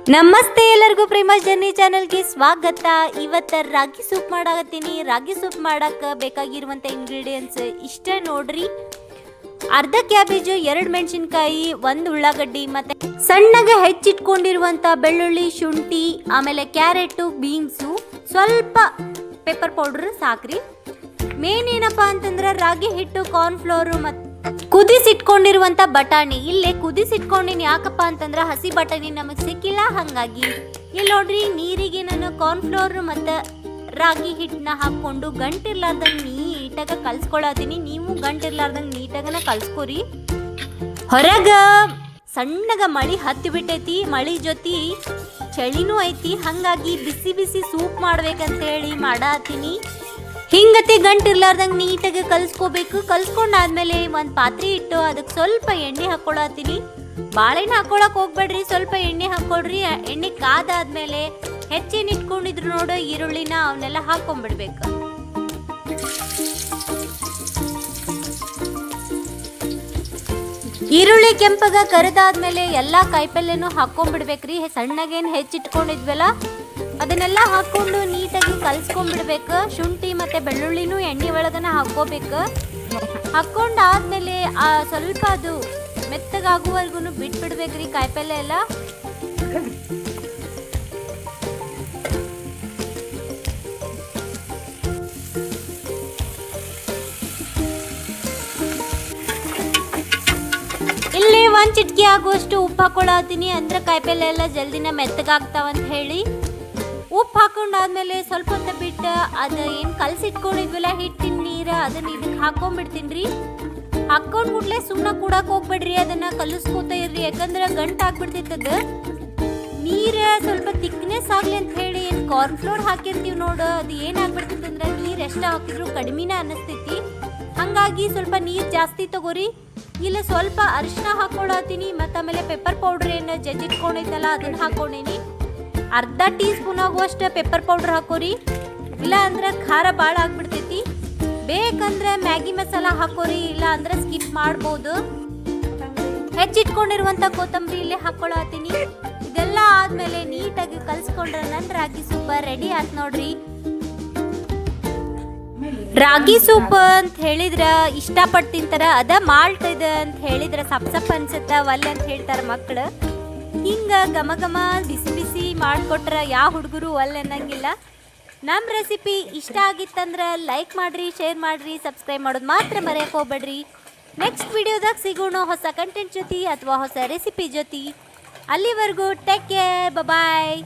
ನಮಸ್ತೆ ಎಲ್ಲರಿಗೂ ಪ್ರೇಮ ಜರ್ನಿ ಚಾನಲ್ಗೆ ಸ್ವಾಗತ. ಇವತ್ತು ರಾಗಿ ಸೂಪ್ ಮಾಡಾಕತ್ತೀನಿ. ರಾಗಿ ಸೂಪ್ ಮಾಡಕ್ಕೆ ಬೇಕಾಗಿರುವಂಥ ಇಂಗ್ರೀಡಿಯೆಂಟ್ಸ್ ಇಷ್ಟ ನೋಡ್ರಿ. ಅರ್ಧ ಕ್ಯಾಬೇಜು, 2 ಮೆಣಸಿನ್ಕಾಯಿ, 1 ಉಳ್ಳಾಗಡ್ಡಿ, ಮತ್ತೆ ಸಣ್ಣಗೆ ಹೆಚ್ಚಿಟ್ಕೊಂಡಿರುವಂಥ ಬೆಳ್ಳುಳ್ಳಿ, ಶುಂಠಿ, ಆಮೇಲೆ ಕ್ಯಾರೆಟು, ಬೀನ್ಸು, ಸ್ವಲ್ಪ ಪೆಪ್ಪರ್ ಪೌಡ್ರ್ ಸಾಕ್ರಿ. ಮೇನ್ ಏನಪ್ಪಾ ಅಂತಂದ್ರೆ ರಾಗಿ ಹಿಟ್ಟು, ಕಾರ್ನ್ಫ್ಲೋರು ಮತ್ತು ಕುದಿಸಿಟ್ಕೊಂಡಿರುವಂಥ ಬಟಾಣಿ. ಇಲ್ಲೇ ಕುದಿಸಿಟ್ಕೊಂಡಿನಿ. ಯಾಕಪ್ಪ ಅಂತಂದ್ರೆ ಹಸಿ ಬಟಾಣಿ ನಮಗೆ ಸಿಕ್ಕಿಲ್ಲ, ಹಾಗಾಗಿ ಇಲ್ಲಿ ನೋಡ್ರಿ ನೀರಿಗೆ ನಾನು ಕಾರ್ನ್ಫ್ಲೋರ್ ಮತ್ತು ರಾಗಿ ಹಿಟ್ಟನ್ನ ಹಾಕ್ಕೊಂಡು ಗಂಟಿರ್ಲಾರ್ದಂಗೆ ನೀಟಾಗ ಕಲ್ಸ್ಕೊಳತೀನಿ. ನೀವು ಗಂಟಿರ್ಲಾರ್ದಂಗೆ ನೀಟಾಗನ ಕಲ್ಸ್ಕೊರಿ. ಹೊರಗ ಸಣ್ಣಗ ಮಳಿ ಹತ್ತಿ ಬಿಟ್ಟೈತಿ. ಮಳಿ ಜೊತೆ ಚಳಿನೂ ಐತಿ, ಹಾಗಾಗಿ ಬಿಸಿ ಬಿಸಿ ಸೂಪ್ ಮಾಡ್ಬೇಕಂತೇಳಿ ಮಾಡಾತೀನಿ. ಹಿಂಗತಿ ಗಂಟಿರ್ಲಾರ್ದಂಗೆ ನೀಟಾಗಿ ಕಲ್ಸ್ಕೋಬೇಕು. ಕಲ್ಸ್ಕೊಂಡಾದ್ಮೇಲೆ ಒಂದು ಪಾತ್ರೆ ಇಟ್ಟು ಅದಕ್ಕೆ ಸ್ವಲ್ಪ ಎಣ್ಣೆ ಹಾಕ್ಕೊಳತ್ತೀನಿ. ಬಾಳೆಹಣ್ಣು ಹಾಕ್ಕೊಳಕ್ ಹೋಗ್ಬೇಡ್ರಿ, ಸ್ವಲ್ಪ ಎಣ್ಣೆ ಹಾಕ್ಕೊಳ್ರಿ. ಎಣ್ಣೆ ಕಾದಾದ್ಮೇಲೆ ಹೆಚ್ಚೇನು ಇಟ್ಕೊಂಡಿದ್ರು ನೋಡು ಈರುಳ್ಳಿನ, ಅವನ್ನೆಲ್ಲ ಹಾಕೊಂಡ್ಬಿಡ್ಬೇಕು. ಈರುಳ್ಳಿ ಕೆಂಪಗ ಕರೆದಾದ್ಮೇಲೆ ಎಲ್ಲ ಕಾಯಿಪಲ್ಯನೂ ಹಾಕೊಂಡ್ಬಿಡ್ಬೇಕ್ರಿ. ಸಣ್ಣಗೇನು ಹೆಚ್ಚಿಟ್ಕೊಂಡಿದ್ವಲ್ಲ ಅದನ್ನೆಲ್ಲ ಹಾಕ್ಕೊಂಡು ನೀಟಾಗಿ ಕಲ್ಸ್ಕೊಂಡ್ಬಿಡ್ಬೇಕು. ಶುಂಠಿ ಮತ್ತು ಬೆಳ್ಳುಳ್ಳಿನೂ ಎಣ್ಣೆ ಒಳಗನ ಹಾಕ್ಕೋಬೇಕು. ಹಾಕ್ಕೊಂಡಾದ್ಮೇಲೆ ಸ್ವಲ್ಪ ಅದು ಮೆತ್ತಗಾಗುವವರೆಗೂ ಬಿಟ್ಬಿಡ್ಬೇಕ್ರಿ ಕಾಯಿಪಲ್ಯ ಎಲ್ಲ. ಇಲ್ಲಿ 1 ಚಿಟಿಕೆ ಆಗುವಷ್ಟು ಉಪ್ಪು ಹಾಕೊಳತ್ತೀನಿ, ಅಂದ್ರೆ ಕಾಯಿಪಲ್ಯ ಎಲ್ಲ ಜಲ್ದಿನ ಮೆತ್ತಗಾಗ್ತಾವಂತ ಹೇಳಿ. ಉಪ್ಪು ಹಾಕೊಂಡಾದ್ಮೇಲೆ ಸ್ವಲ್ಪ ಹೊತ್ತು ಬಿಟ್ಟು ಅದು ಏನು ಕಲಸಿಟ್ಕೊಂಡಿದ್ವಲ್ಲ ಹಿಟ್ಟಿನ ನೀರು, ಅದನ್ನ ಇದಕ್ಕೆ ಹಾಕೊಂಡ್ಬಿಡ್ತೀನಿ ರೀ. ಹಾಕೊಂಡ್ಬಿಡ್ಲೆ ಸುಮ್ಮನೆ ಕೂಡಕ್ಕೆ ಹೋಗ್ಬೇಡ್ರಿ, ಅದನ್ನ ಕಲಿಸ್ಕೋತಾ ಇರ್ರಿ, ಯಾಕಂದ್ರೆ ಗಂಟು ಹಾಕ್ಬಿಡ್ತೈತದ. ನೀರು ಸ್ವಲ್ಪ ತಿಕ್ನೆಸ್ ಆಗಲಿ ಅಂತ ಹೇಳಿ ಏನು ಕಾರ್ನ್ಫ್ಲೋರ್ ಹಾಕಿರ್ತೀವಿ ನೋಡು, ಅದು ಏನಾಗ್ಬಿಡ್ತೈತೆ ಅಂದ್ರೆ ನೀರು ಎಷ್ಟು ಹಾಕಿದ್ರು ಕಡಿಮೆನೇ ಅನ್ನಿಸ್ತೈತಿ. ಹಾಗಾಗಿ ಸ್ವಲ್ಪ ನೀರು ಜಾಸ್ತಿ ತಗೋರಿ. ಇಲ್ಲ ಸ್ವಲ್ಪ ಅರಿಶಿನ ಹಾಕ್ಕೊಳತ್ತೀನಿ, ಮತ್ತು ಆಮೇಲೆ ಪೆಪ್ಪರ್ ಪೌಡ್ರ್ ಏನು ಜಜ್ಜಿಟ್ಕೊಂಡಿದ್ನಲ್ಲ ಅದನ್ನು ಹಾಕ್ಕೊಂಡೀನಿ. ಅರ್ಧ ಟೀ ಸ್ಪೂನ್ ಆಗುವಷ್ಟು ಪೆಪ್ಪರ್ ಪೌಡ್ರ್ ಹಾಕೋರಿ, ಇಲ್ಲ ಅಂದ್ರೆ ಖಾರ ಭಾಳ ಆಗ್ಬಿಡ್ತೈತಿ. ಬೇಕಂದ್ರೆ ಮ್ಯಾಗಿ ಮಸಾಲ ಹಾಕೋರಿ, ಇಲ್ಲ ಅಂದ್ರೆ ಸ್ಕಿಪ್ ಮಾಡ್ಬೋದು. ಹೆಚ್ಚಿಟ್ಕೊಂಡಿರುವಂಥ ಕೊತ್ತಂಬರಿ ಇಲ್ಲೇ ಹಾಕ್ಕೊಳತ್ತೀನಿ. ಇದೆಲ್ಲ ಆದ್ಮೇಲೆ ನೀಟಾಗಿ ಕಲ್ಸ್ಕೊಂಡ್ರೆ ನನ್ನ ರಾಗಿ ಸೂಪ್ ರೆಡಿ ಆಯ್ತು ನೋಡ್ರಿ. ರಾಗಿ ಸೂಪ್ ಅಂತ ಹೇಳಿದ್ರ ಇಷ್ಟಪಟ್ಟು ತಿಂತಾರ, ಅದ ಮಾಲ್ಟ್ ಇದೆ ಅಂತ ಹೇಳಿದ್ರ ಸಪ್ ಅನ್ಸುತ್ತ, ಒಲ್ಲೆ ಅಂತ ಹೇಳ್ತಾರ ಮಕ್ಕಳು. ಹಿಂಗ ಘಮ ಘಮ ಬಿಸಿ ಬಿಸಿ ಮಾಡಿಕೊಟ್ರೆ ಯಾವ ಹುಡುಗರು ಒಲ್ಲೆ ಅನ್ನಂಗಿಲ್ಲ. ನಮ್ಮ ರೆಸಿಪಿ ಇಷ್ಟ ಆಗಿತ್ತಂದ್ರೆ ಲೈಕ್ ಮಾಡಿರಿ, ಶೇರ್ ಮಾಡಿರಿ, ಸಬ್ಸ್ಕ್ರೈಬ್ ಮಾಡೋದು ಮಾತ್ರ ಮರೆಯಕ್ಕೆ ಹೋಗ್ಬೇಡ್ರಿ. ನೆಕ್ಸ್ಟ್ ವಿಡಿಯೋದಾಗ ಸಿಗೋಣ ಹೊಸ ಕಂಟೆಂಟ್ ಜೊತೆ ಅಥವಾ ಹೊಸ ರೆಸಿಪಿ ಜೊತೆ. ಅಲ್ಲಿವರೆಗೂ ಟೇಕ್ ಕೇರ್, ಬಾಯ್.